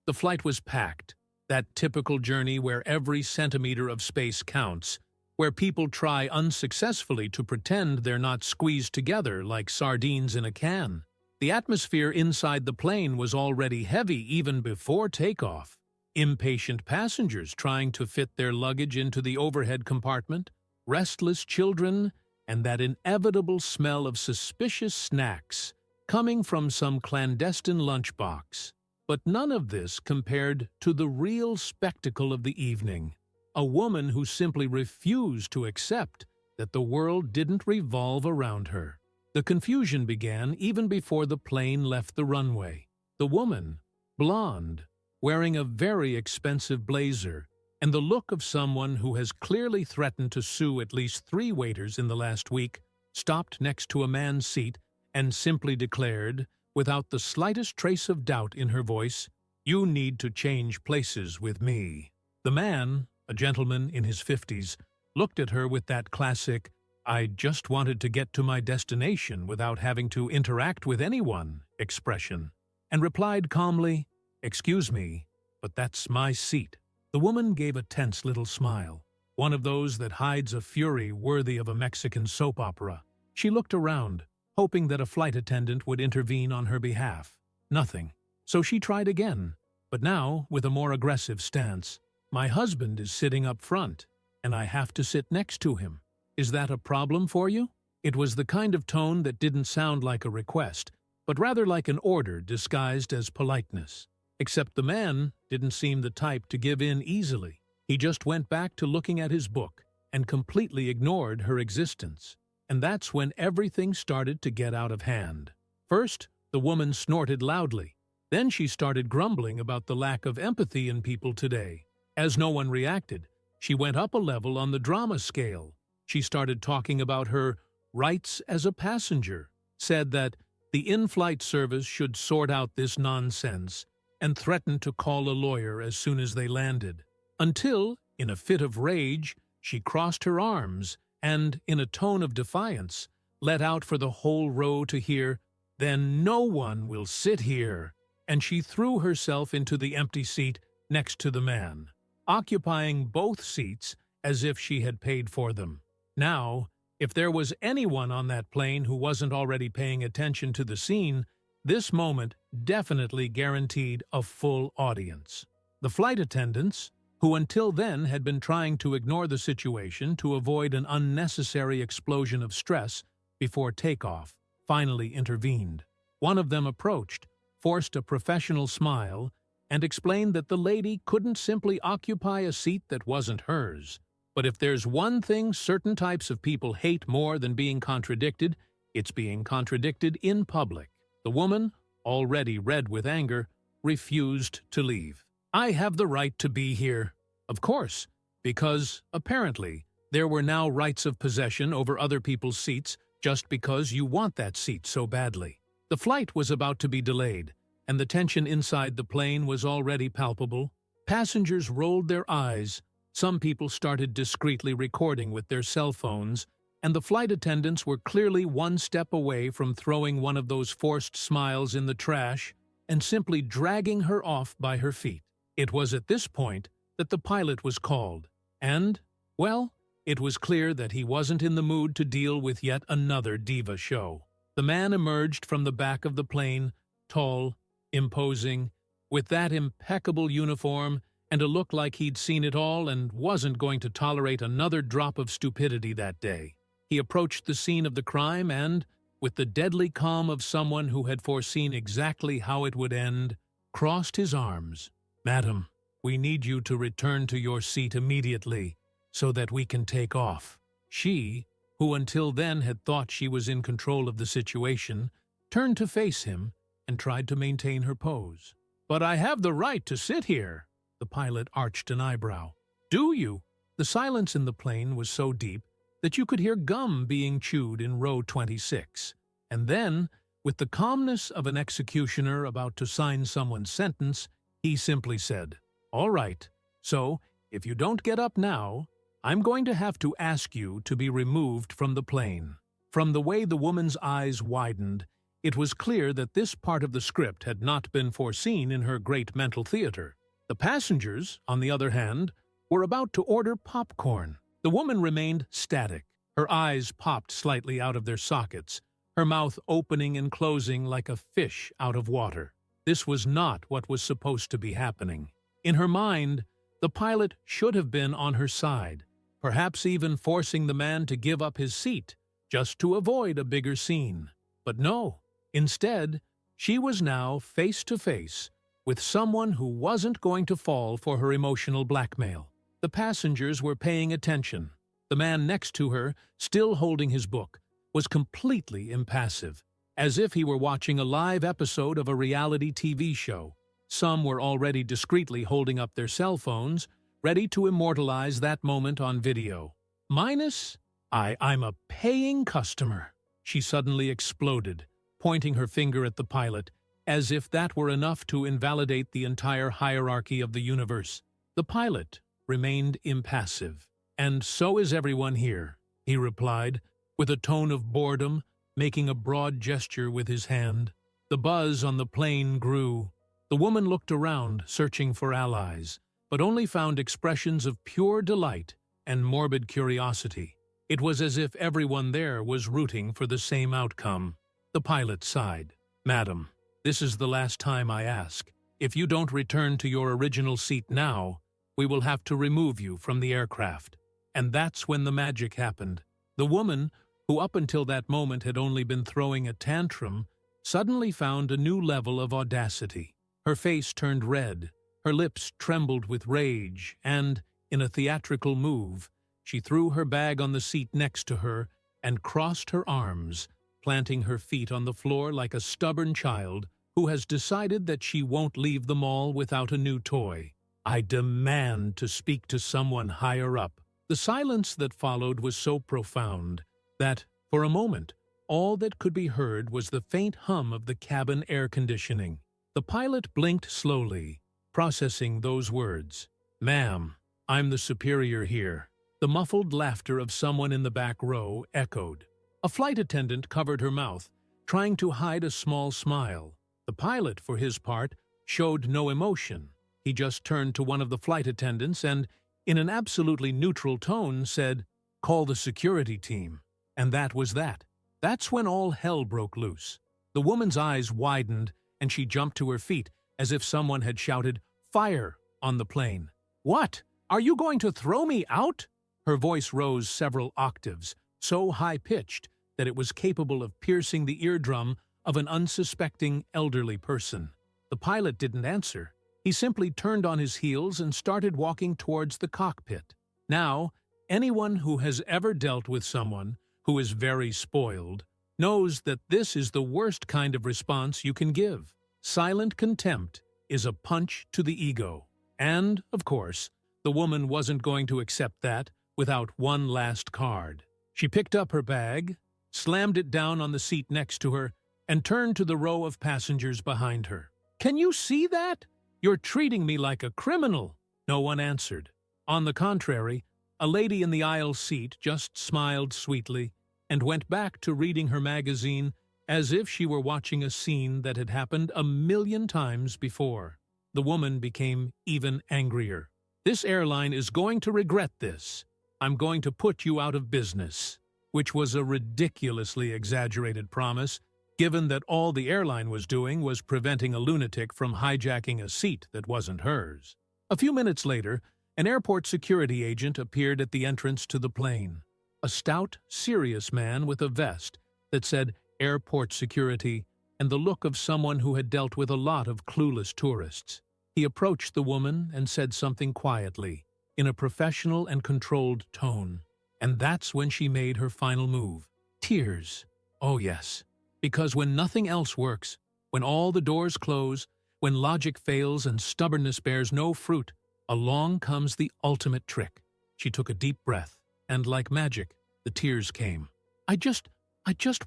The flight was packed, that typical journey where every centimeter of space counts, where people try unsuccessfully to pretend they're not squeezed together like sardines in a can. The atmosphere inside the plane was already heavy even before takeoff. Impatient passengers trying to fit their luggage into the overhead compartment, restless children, and that inevitable smell of suspicious snacks coming from some clandestine lunchbox. But none of this compared to the real spectacle of the evening. A woman who simply refused to accept that the world didn't revolve around her. The confusion began even before the plane left the runway. The woman, blonde, wearing a very expensive blazer, and the look of someone who has clearly threatened to sue at least 3 waiters in the last week, stopped next to a man's seat and simply declared, without the slightest trace of doubt in her voice, "You need to change places with me." The man, a gentleman in his 50s, looked at her with that classic, "I just wanted to get to my destination without having to interact with anyone" expression, and replied calmly, "Excuse me, but that's my seat." The woman gave a tense little smile, one of those that hides a fury worthy of a Mexican soap opera. She looked around, hoping that a flight attendant would intervene on her behalf. Nothing. So she tried again, but now with a more aggressive stance. "My husband is sitting up front, and I have to sit next to him. Is that a problem for you?" It was the kind of tone that didn't sound like a request, but rather like an order disguised as politeness. Except the man didn't seem the type to give in easily. He just went back to looking at his book and completely ignored her existence. And that's when everything started to get out of hand. First, the woman snorted loudly. Then she started grumbling about the lack of empathy in people today. As no one reacted, she went up a level on the drama scale. She started talking about her rights as a passenger, said that the in-flight service should sort out this nonsense, and threatened to call a lawyer as soon as they landed. Until, in a fit of rage, she crossed her arms and, in a tone of defiance, let out for the whole row to hear, "Then no one will sit here," and she threw herself into the empty seat next to the man, occupying both seats as if she had paid for them. Now, if there was anyone on that plane who wasn't already paying attention to the scene, this moment definitely guaranteed a full audience. The flight attendants, who until then had been trying to ignore the situation to avoid an unnecessary explosion of stress before takeoff, finally intervened. One of them approached, forced a professional smile, and explained that the lady couldn't simply occupy a seat that wasn't hers. But if there's one thing certain types of people hate more than being contradicted, it's being contradicted in public. The woman, already red with anger, refused to leave. "I have the right to be here." Of course, because, apparently, there were now rights of possession over other people's seats just because you want that seat so badly. The flight was about to be delayed, and the tension inside the plane was already palpable. Passengers rolled their eyes, some people started discreetly recording with their cell phones, and the flight attendants were clearly one step away from throwing one of those forced smiles in the trash and simply dragging her off by her feet. It was at this point that the pilot was called, and, well, it was clear that he wasn't in the mood to deal with yet another diva show. The man emerged from the back of the plane, tall, imposing, with that impeccable uniform and a look like he'd seen it all and wasn't going to tolerate another drop of stupidity that day. He approached the scene of the crime and, with the deadly calm of someone who had foreseen exactly how it would end, crossed his arms. "Madam, we need you to return to your seat immediately so that we can take off." She, who until then had thought she was in control of the situation, turned to face him and tried to maintain her pose. "But I have the right to sit here." The pilot arched an eyebrow. "Do you?" The silence in the plane was so deep that you could hear gum being chewed in row 26. And then, with the calmness of an executioner about to sign someone's sentence, he simply said, "All right, so if you don't get up now, I'm going to have to ask you to be removed from the plane." From the way the woman's eyes widened, It was clear that this part of the script had not been foreseen in her great mental theater. The passengers, on the other hand, were about to order popcorn. The woman remained static. Her eyes popped slightly out of their sockets, her mouth opening and closing like a fish out of water. This was not what was supposed to be happening. In her mind, the pilot should have been on her side, perhaps even forcing the man to give up his seat, just to avoid a bigger scene. But no, instead, she was now face to face with someone who wasn't going to fall for her emotional blackmail. The passengers were paying attention. The man next to her, still holding his book, was completely impassive, as if he were watching a live episode of a reality TV show. Some were already discreetly holding up their cell phones, ready to immortalize that moment on video. Minus, I'm a paying customer, she suddenly exploded, pointing her finger at the pilot, as if that were enough to invalidate the entire hierarchy of the universe. The pilot remained impassive. "And so is everyone here," he replied, with a tone of boredom, making a broad gesture with his hand. The buzz on the plane grew. The woman looked around, searching for allies, but only found expressions of pure delight and morbid curiosity. It was as if everyone there was rooting for the same outcome. The pilot sighed. "Madam, this is the last time I ask. If you don't return to your original seat now, we will have to remove you from the aircraft." And that's when the magic happened. The woman, who up until that moment had only been throwing a tantrum, suddenly found a new level of audacity. Her face turned red, her lips trembled with rage, and, in a theatrical move, she threw her bag on the seat next to her and crossed her arms, planting her feet on the floor like a stubborn child who has decided that she won't leave the mall without a new toy. "I demand to speak to someone higher up." The silence that followed was so profound that, for a moment, all that could be heard was the faint hum of the cabin air conditioning. The pilot blinked slowly, processing those words. "Ma'am, I'm the superior here." The muffled laughter of someone in the back row echoed. A flight attendant covered her mouth, trying to hide a small smile. The pilot, for his part, showed no emotion. He just turned to one of the flight attendants and, in an absolutely neutral tone, said, "Call the security team." And that was that. That's when all hell broke loose. The woman's eyes widened, and she jumped to her feet, as if someone had shouted, "Fire!" on the plane. "What? Are you going to throw me out?" Her voice rose several octaves, so high-pitched that it was capable of piercing the eardrum of an unsuspecting elderly person. The pilot didn't answer. He simply turned on his heels and started walking towards the cockpit. Now, anyone who has ever dealt with someone who is very spoiled knows that this is the worst kind of response you can give. Silent contempt is a punch to the ego. And, of course, the woman wasn't going to accept that without one last card. She picked up her bag, slammed it down on the seat next to her, and turned to the row of passengers behind her. "Can you see that? You're treating me like a criminal." No one answered. On the contrary, a lady in the aisle seat just smiled sweetly and went back to reading her magazine as if she were watching a scene that had happened 1,000,000 times before. The woman became even angrier. "This airline is going to regret this. I'm going to put you out of business," which was a ridiculously exaggerated promise, given that all the airline was doing was preventing a lunatic from hijacking a seat that wasn't hers. A few minutes later, an airport security agent appeared at the entrance to the plane. A stout, serious man with a vest that said "Airport Security" and the look of someone who had dealt with a lot of clueless tourists. He approached the woman and said something quietly, in a professional and controlled tone. And that's when she made her final move. Tears. Oh yes. Because when nothing else works, when all the doors close, when logic fails and stubbornness bears no fruit, along comes the ultimate trick. She took a deep breath, and like magic, the tears came. I just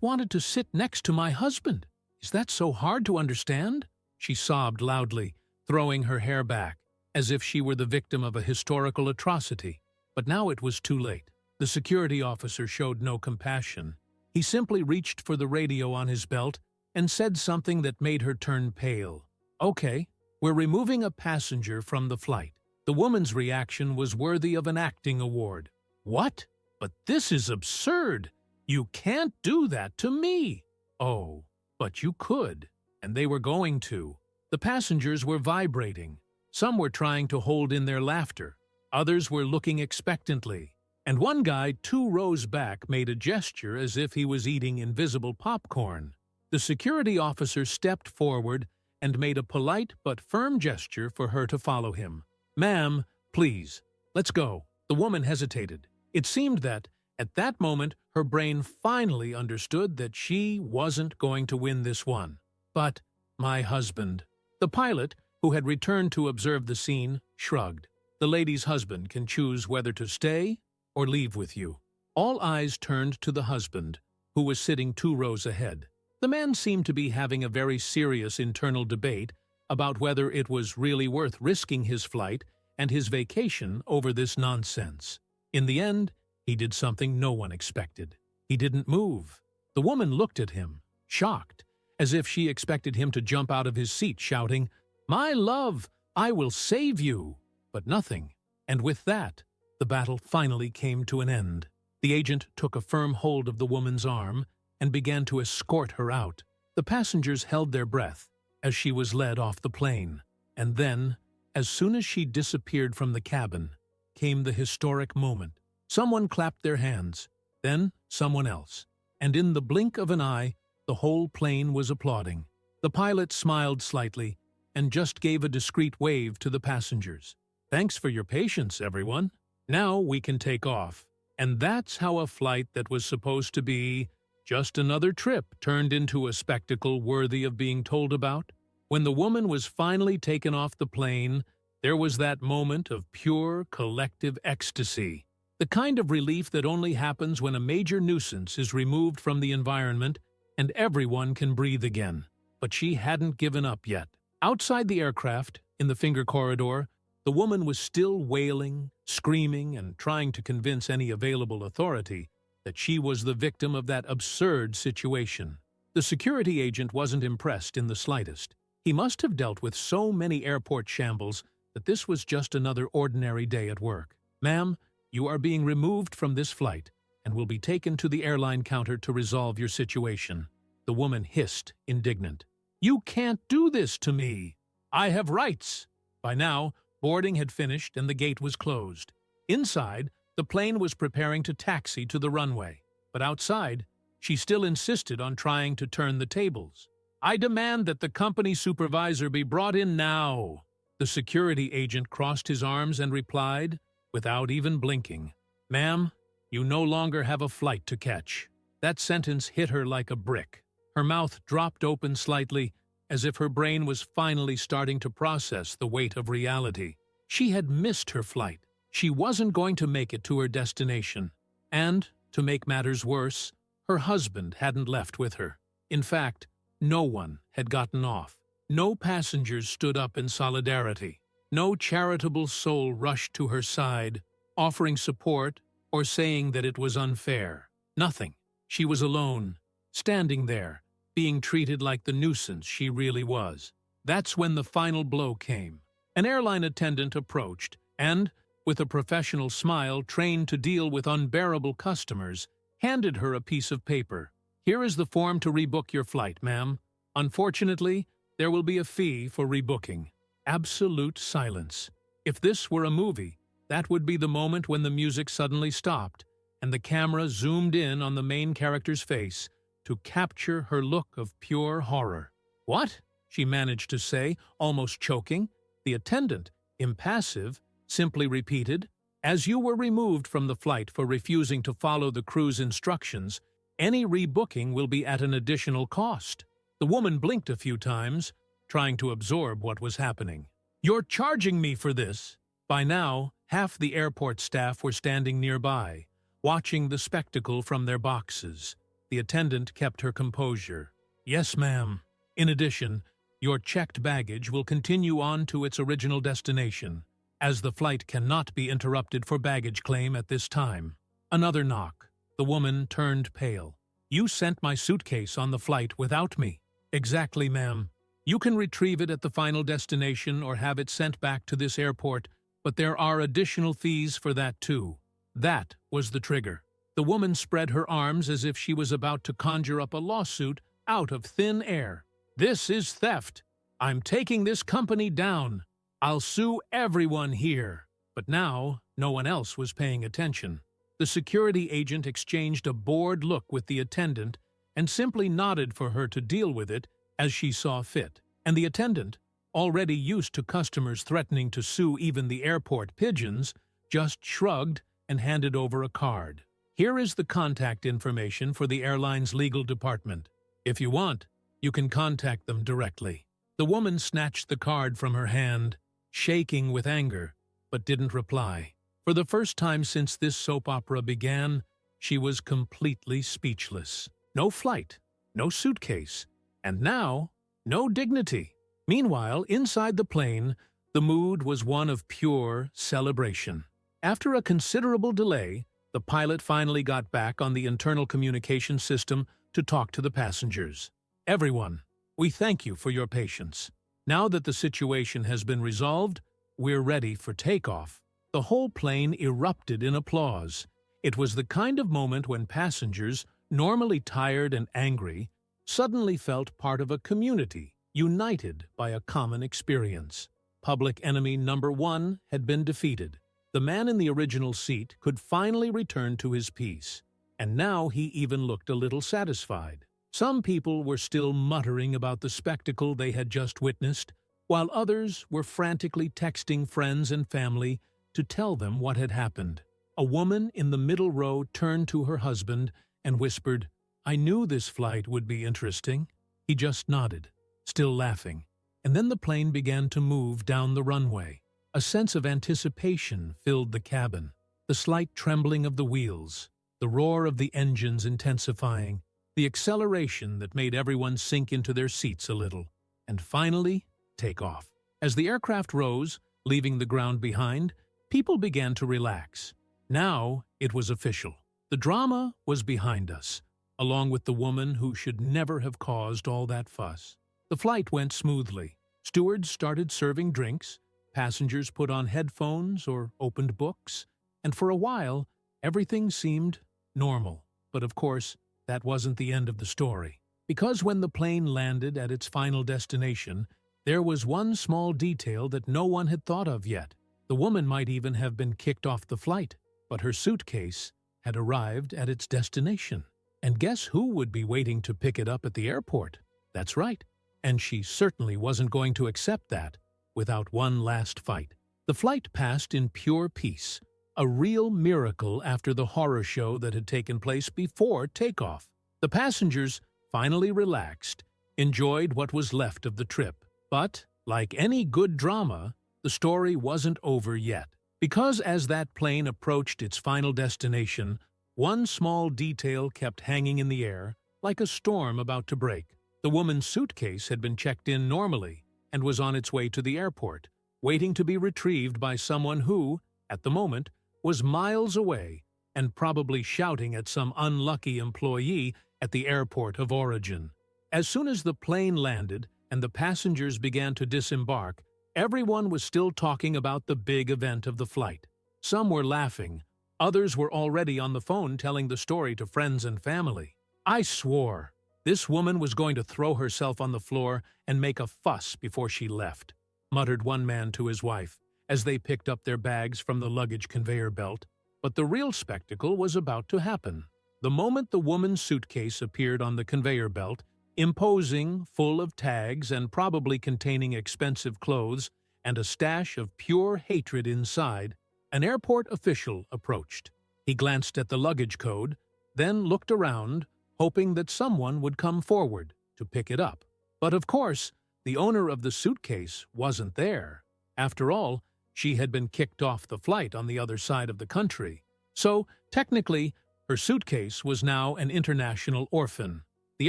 wanted to sit next to my husband. Is that so hard to understand?" She sobbed loudly, throwing her hair back, as if she were the victim of a historical atrocity. But now it was too late. The security officer showed no compassion. He simply reached for the radio on his belt and said something that made her turn pale. "Okay, we're removing a passenger from the flight." The woman's reaction was worthy of an acting award. "What? But this is absurd! You can't do that to me!" "Oh, but you could." And they were going to. The passengers were vibrating. Some were trying to hold in their laughter. Others were looking expectantly. And one guy 2 rows back made a gesture as if he was eating invisible popcorn. The security officer stepped forward and made a polite but firm gesture for her to follow him. "Ma'am, please, let's go." The woman hesitated. It seemed that, at that moment, her brain finally understood that she wasn't going to win this one. "But my husband." The pilot, who had returned to observe the scene, shrugged. "The lady's husband can choose whether to stay or leave with you." All eyes turned to the husband, who was sitting 2 rows ahead. The man seemed to be having a very serious internal debate about whether it was really worth risking his flight and his vacation over this nonsense. In the end, he did something no one expected. He didn't move. The woman looked at him, shocked, as if she expected him to jump out of his seat shouting, "My love, I will save you!" But nothing. And with that, the battle finally came to an end. The agent took a firm hold of the woman's arm and began to escort her out. The passengers held their breath as she was led off the plane. And then, as soon as she disappeared from the cabin, came the historic moment. Someone clapped their hands, then someone else, and in the blink of an eye, the whole plane was applauding. The pilot smiled slightly and just gave a discreet wave to the passengers. "Thanks for your patience, everyone. Now we can take off." And that's how a flight that was supposed to be just another trip turned into a spectacle worthy of being told about. When the woman was finally taken off the plane, there was that moment of pure collective ecstasy. The kind of relief that only happens when a major nuisance is removed from the environment and everyone can breathe again. But she hadn't given up yet. Outside the aircraft, in the finger corridor, the woman was still wailing, screaming, and trying to convince any available authority that she was the victim of that absurd situation. The security agent wasn't impressed in the slightest. He must have dealt with so many airport shambles that this was just another ordinary day at work. "Ma'am, you are being removed from this flight and will be taken to the airline counter to resolve your situation," the woman hissed, indignant. "You can't do this to me. I have rights." By now, boarding had finished and the gate was closed. Inside, the plane was preparing to taxi to the runway. But outside, she still insisted on trying to turn the tables. "I demand that the company supervisor be brought in now." The security agent crossed his arms and replied, without even blinking, "Ma'am, you no longer have a flight to catch." That sentence hit her like a brick. Her mouth dropped open slightly, as if her brain was finally starting to process the weight of reality. She had missed her flight. She wasn't going to make it to her destination. And, to make matters worse, her husband hadn't left with her. In fact, no one had gotten off. No passengers stood up in solidarity. No charitable soul rushed to her side, offering support or saying that it was unfair. Nothing. She was alone, standing there, being treated like the nuisance she really was. That's when the final blow came. An airline attendant approached and, with a professional smile trained to deal with unbearable customers, handed her a piece of paper. "Here is the form to rebook your flight, ma'am. Unfortunately, there will be a fee for rebooking." Absolute silence. If this were a movie, that would be the moment when the music suddenly stopped and the camera zoomed in on the main character's face to capture her look of pure horror. "What?" she managed to say, almost choking. The attendant, impassive, simply repeated, "As you were removed from the flight for refusing to follow the crew's instructions, any rebooking will be at an additional cost." The woman blinked a few times, trying to absorb what was happening. "You're charging me for this?" By now, half the airport staff were standing nearby, watching the spectacle from their boxes. The attendant kept her composure. "Yes, ma'am. In addition, your checked baggage will continue on to its original destination, as the flight cannot be interrupted for baggage claim at this time." Another knock. The woman turned pale. "You sent my suitcase on the flight without me." Exactly, ma'am. You can retrieve it at the final destination or have it sent back to this airport, but there are additional fees for that too. That was the trigger. The woman spread her arms as if she was about to conjure up a lawsuit out of thin air. This is theft. I'm taking this company down. I'll sue everyone here. But now, no one else was paying attention. The security agent exchanged a bored look with the attendant and simply nodded for her to deal with it as she saw fit. And the attendant, already used to customers threatening to sue even the airport pigeons, just shrugged and handed over a card. Here is the contact information for the airline's legal department. If you want, you can contact them directly. The woman snatched the card from her hand, shaking with anger, but didn't reply. For the first time since this soap opera began, she was completely speechless. No flight, no suitcase, and now, no dignity. Meanwhile, inside the plane, the mood was one of pure celebration. After a considerable delay, the pilot finally got back on the internal communication system to talk to the passengers. Everyone, we thank you for your patience. Now that the situation has been resolved, we're ready for takeoff. The whole plane erupted in applause. It was the kind of moment when passengers, normally tired and angry, suddenly felt part of a community, united by a common experience. Public enemy number one had been defeated. The man in the original seat could finally return to his peace, and now he even looked a little satisfied. Some people were still muttering about the spectacle they had just witnessed, while others were frantically texting friends and family to tell them what had happened. A woman in the middle row turned to her husband and whispered, "I knew this flight would be interesting." He just nodded, still laughing, and then the plane began to move down the runway. A sense of anticipation filled the cabin, the slight trembling of the wheels, the roar of the engines intensifying, the acceleration that made everyone sink into their seats a little, and finally, take off. As the aircraft rose, leaving the ground behind, people began to relax. Now it was official. The drama was behind us, along with the woman who should never have caused all that fuss. The flight went smoothly. Stewards started serving drinks, passengers put on headphones or opened books, and for a while, everything seemed normal. But of course, that wasn't the end of the story. Because when the plane landed at its final destination, there was one small detail that no one had thought of yet. The woman might even have been kicked off the flight, but her suitcase had arrived at its destination. And guess who would be waiting to pick it up at the airport? That's right. And she certainly wasn't going to accept that without one last fight. The flight passed in pure peace, a real miracle after the horror show that had taken place before takeoff. The passengers finally relaxed, enjoyed what was left of the trip. But, like any good drama, the story wasn't over yet. Because as that plane approached its final destination, one small detail kept hanging in the air, like a storm about to break. The woman's suitcase had been checked in normally and was on its way to the airport, waiting to be retrieved by someone who, at the moment, was miles away and probably shouting at some unlucky employee at the airport of origin. As soon as the plane landed and the passengers began to disembark, everyone was still talking about the big event of the flight. Some were laughing, others were already on the phone telling the story to friends and family. I swore this woman was going to throw herself on the floor and make a fuss before she left, muttered one man to his wife as they picked up their bags from the luggage conveyor belt. But the real spectacle was about to happen. The moment the woman's suitcase appeared on the conveyor belt, imposing, full of tags and probably containing expensive clothes and a stash of pure hatred inside, an airport official approached. He glanced at the luggage code, then looked around, hoping that someone would come forward to pick it up. But of course, the owner of the suitcase wasn't there. After all, she had been kicked off the flight on the other side of the country. So, technically, her suitcase was now an international orphan. The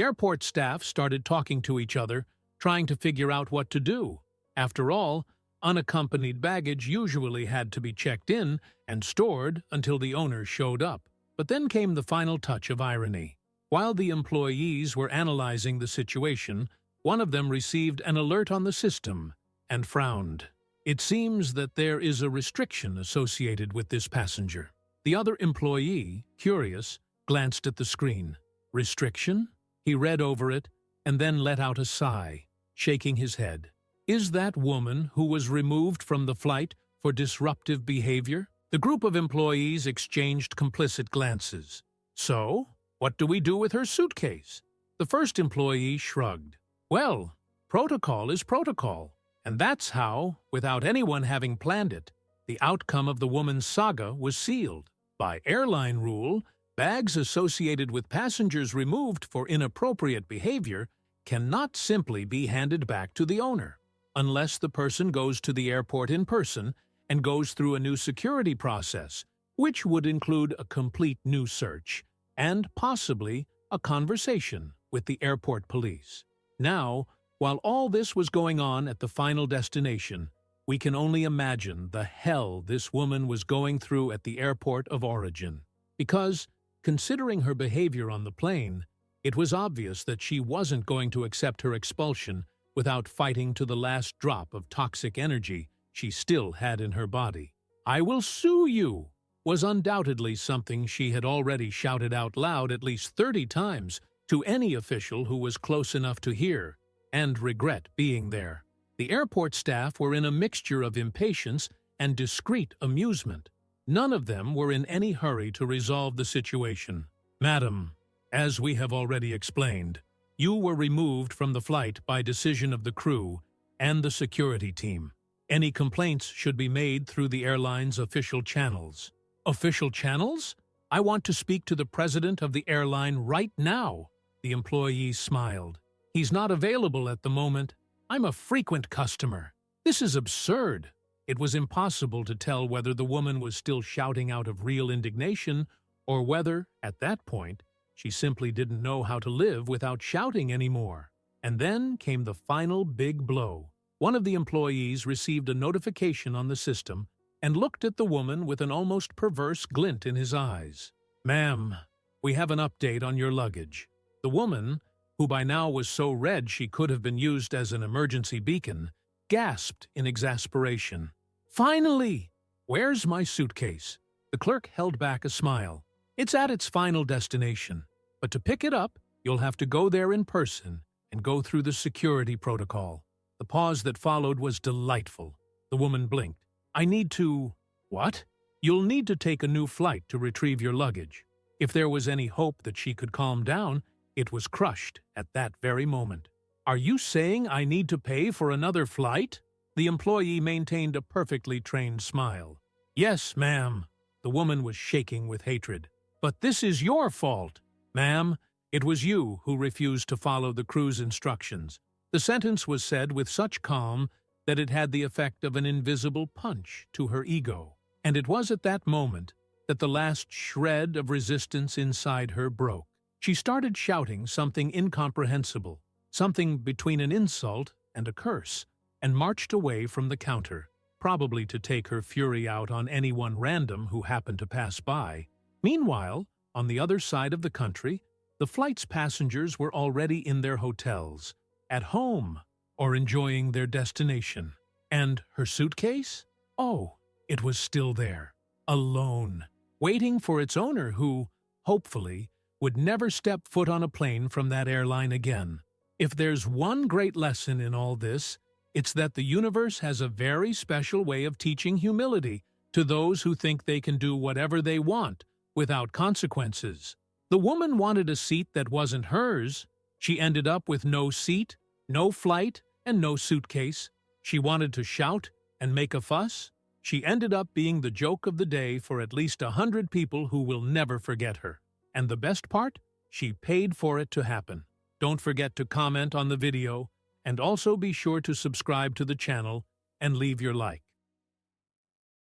airport staff started talking to each other, trying to figure out what to do. After all, unaccompanied baggage usually had to be checked in and stored until the owner showed up. But then came the final touch of irony. While the employees were analyzing the situation, One of them received an alert on the system and frowned. It seems that there is a restriction associated with this passenger. The other employee, curious, glanced at the screen. Restriction? He read over it and then let out a sigh, shaking his head. Is that woman who was removed from the flight for disruptive behavior? The group of employees exchanged complicit glances. So, what do we do with her suitcase? The first employee shrugged. Well, protocol is protocol. And that's how, without anyone having planned it, the outcome of the woman's saga was sealed. By airline rule, bags associated with passengers removed for inappropriate behavior cannot simply be handed back to the owner, unless the person goes to the airport in person and goes through a new security process, which would include a complete new search and possibly a conversation with the airport police. Now, while all this was going on at the final destination, we can only imagine the hell this woman was going through at the airport of origin. Because, considering her behavior on the plane, it was obvious that she wasn't going to accept her expulsion without fighting to the last drop of toxic energy she still had in her body. "I will sue you!" was undoubtedly something she had already shouted out loud at least 30 times to any official who was close enough to hear and regret being there. The airport staff were in a mixture of impatience and discreet amusement. None of them were in any hurry to resolve the situation. "Madam, as we have already explained, you were removed from the flight by decision of the crew and the security team. Any complaints should be made through the airline's official channels." "Official channels? I want to speak to the president of the airline right now." The employee smiled. "He's not available at the moment. I'm a frequent customer." This is absurd. It was impossible to tell whether the woman was still shouting out of real indignation or whether, at that point, she simply didn't know how to live without shouting anymore. And then came the final big blow. One of the employees received a notification on the system and looked at the woman with an almost perverse glint in his eyes. "Ma'am, we have an update on your luggage." The woman, who by now was so red she could have been used as an emergency beacon, gasped in exasperation. "Finally! Where's my suitcase?" The clerk held back a smile. "It's at its final destination, but to pick it up, you'll have to go there in person and go through the security protocol." The pause that followed was delightful. The woman blinked. "I need to—" "What?" "You'll need to take a new flight to retrieve your luggage." If there was any hope that she could calm down, it was crushed at that very moment. "Are you saying I need to pay for another flight?" The employee maintained a perfectly trained smile. "Yes, ma'am." The woman was shaking with hatred. "But this is your fault." "Ma'am, it was you who refused to follow the crew's instructions." The sentence was said with such calm that it had the effect of an invisible punch to her ego. And it was at that moment that the last shred of resistance inside her broke. She started shouting something incomprehensible, something between an insult and a curse, and marched away from the counter, probably to take her fury out on anyone random who happened to pass by. Meanwhile, on the other side of the country, the flight's passengers were already in their hotels, at home, or enjoying their destination. And her suitcase? Oh, it was still there, alone, waiting for its owner who, hopefully, would never step foot on a plane from that airline again. If there's one great lesson in all this, it's that the universe has a very special way of teaching humility to those who think they can do whatever they want without consequences. The woman wanted a seat that wasn't hers. She ended up with no seat, no flight, and no suitcase. She wanted to shout and make a fuss. She ended up being the joke of the day for at least 100 people who will never forget her. And the best part? She paid for it to happen. Don't forget to comment on the video, and also be sure to subscribe to the channel and leave your like.